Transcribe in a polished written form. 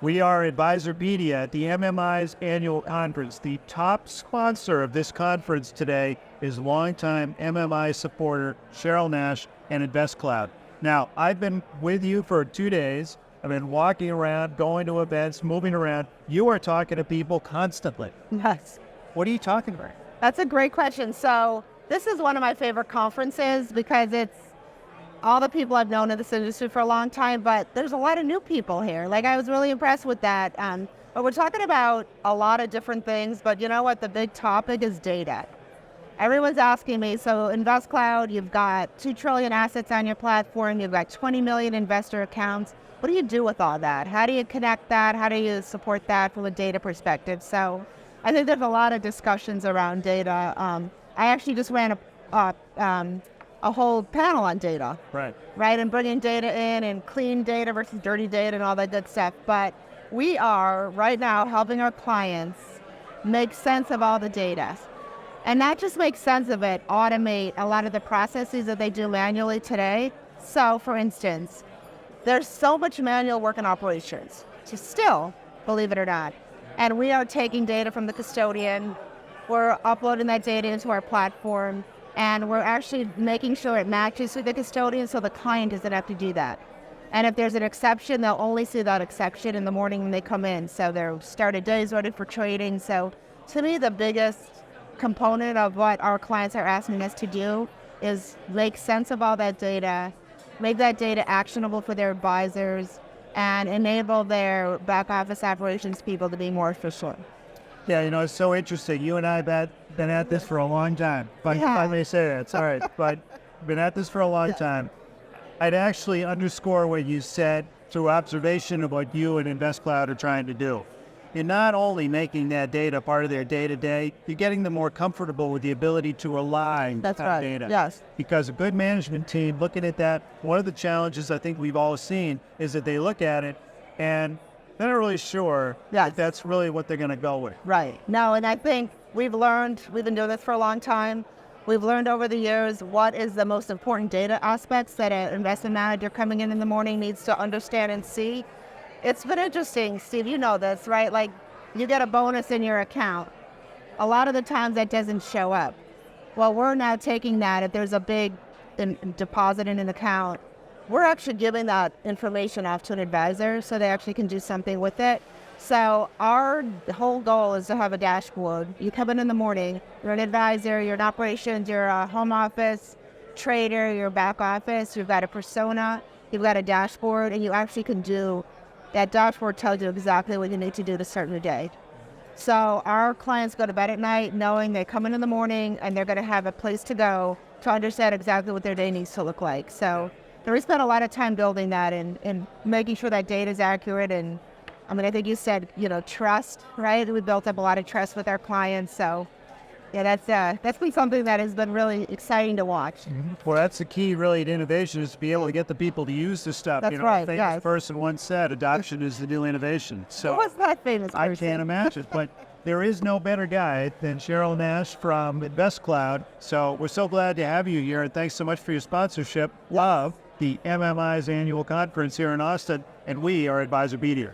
We are Advisorpedia at the MMI's Annual Conference. The top sponsor of this conference today is longtime MMI supporter Cheryl Nash and InvestCloud. Now, I've been with you for 2 days. I've been walking around, going to events, moving around. You are talking to people constantly. Yes. What are you talking about? That's a great question. So this is one of my favorite conferences because it's all the people I've known in this industry for a long time, but there's a lot of new people here. Like, I was really impressed with that. But we're talking about a lot of different things, but you know what? The big topic is data. Everyone's asking me, so InvestCloud, you've got 2 trillion assets on your platform, you've got 20 million investor accounts. What do you do with all that? How do you connect that? How do you support that from a data perspective? So I think there's a lot of discussions around data. I actually just ran a whole panel on data. Right. And bringing data in and clean data versus dirty data and all that good stuff. But we are right now helping our clients make sense of all the data. And not just make sense of it, automate a lot of the processes that they do manually today. So, for instance, there's so much manual work in operations, still, believe it or not. And we are taking data from the custodian, we're uploading that data into our platform, and we're actually making sure it matches with the custodian so the client doesn't have to do that. And if there's an exception, they'll only see that exception in the morning when they come in. So their started days ready for trading. So to me, the biggest component of what our clients are asking us to do is make sense of all that data, make that data actionable for their advisors, and enable their back office operations people to be more efficient. Yeah, you know, it's so interesting. You and I have been at this for a long time. If I may say that, it's all right. But been at this for a long time. I'd actually underscore what you said through observation of what you and InvestCloud are trying to do. You're not only making that data part of their day-to-day, you're getting them more comfortable with the ability to rely on data. Yes. Because a good management team looking at that, one of the challenges I think we've all seen is that they look at it and they're not really sure if that's really what they're going to go with. Right. No, and I think we've been doing this for a long time. We've learned over the years what is the most important data aspects that an investment manager coming in the morning needs to understand and see. It's been interesting, Steve, you know this, right? Like, you get a bonus in your account. A lot of the times that doesn't show up. Well, we're now taking that, if there's a big deposit in an account, we're actually giving that information off to an advisor so they actually can do something with it. So our whole goal is to have a dashboard. You come in the morning, you're an advisor, you're in operations, you're a home office, trader, you're back office, you've got a persona, you've got a dashboard, and you actually can do, that dashboard tells you exactly what you need to do to start your day. So our clients go to bed at night knowing they come in the morning and they're going to have a place to go to understand exactly what their day needs to look like. So we spent a lot of time building that and making sure that data is accurate. And I mean, I think you said, trust, right? We built up a lot of trust with our clients. So yeah, that's been something that has been really exciting to watch. Mm-hmm. Well, that's the key really to innovation, is to be able to get the people to use this stuff. That's right, a famous person once said, adoption is the new innovation. So what's that famous person? I can't imagine, but there is no better guy than Cheryl Nash from InvestCloud. So we're so glad to have you here, and thanks so much for your sponsorship of the MMI's Annual Conference here in Austin, and we are Advisorpedia.